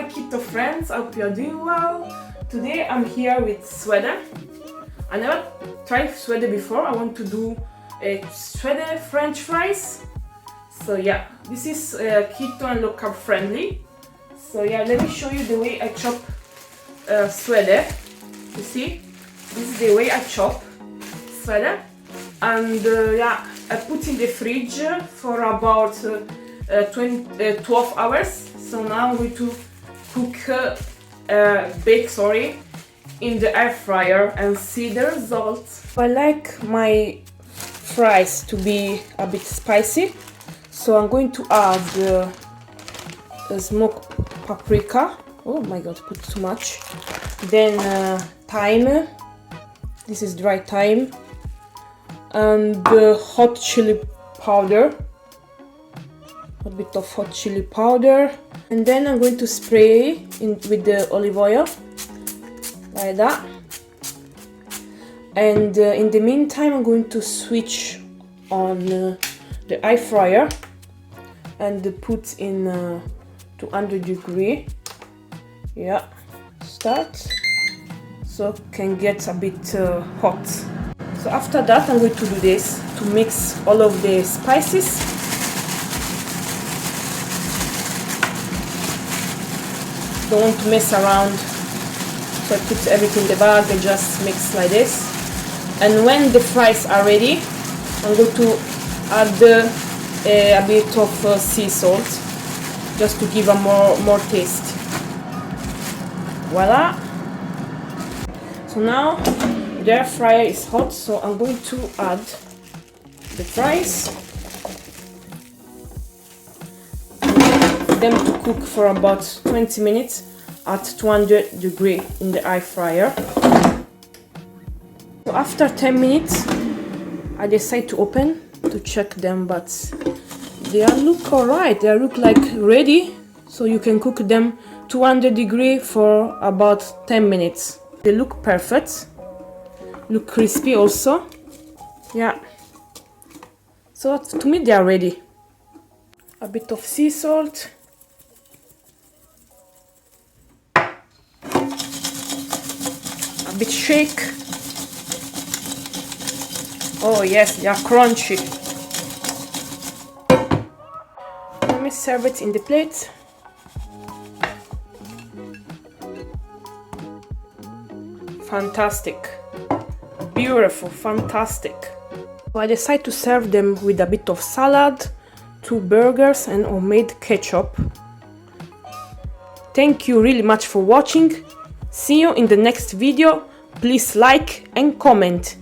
Keto friends, I hope you are doing well. Today I'm here with swede. I never tried swede before. I want to do a swede French fries. So yeah, this is keto and low carb friendly. So yeah, let me show you the way I chop swede. You see, this is the way I chop swede, and yeah, I put in the fridge for about 12 hours. So now I'm going to bake in the air fryer and see the results. I like my fries to be a bit spicy, so I'm going to add smoked paprika. Oh my god, put too much. Then thyme. This is dry thyme, and hot chili powder. A bit of hot chili powder, and then I'm going to spray with the olive oil like that. And in the meantime, I'm going to switch on the air fryer and put in 200 degree. Yeah, start, so it can get a bit hot. So after that, I'm going to do this to mix all of the spices. Don't want to mess around, so I put everything in the bag and just mix like this. And when the fries are ready, I'm going to add a bit of sea salt, just to give a more taste. Voila! So now the air fryer is hot, so I'm going to add the fries. Them to cook for about 20 minutes at 200 degree in the air fryer. So after 10 minutes, I decide to open to check them, but they look alright. They look like ready, so you can cook them 200 degree for about 10 minutes. They look perfect, look crispy also. Yeah. So to me they are ready. A bit of sea salt. A bit shake. Oh yes, they are crunchy. Let me serve it in the plate. Fantastic, beautiful, fantastic. So I decide to serve them with a bit of salad, 2 burgers and homemade ketchup. Thank you really much for watching. See you in the next video. Please like and comment.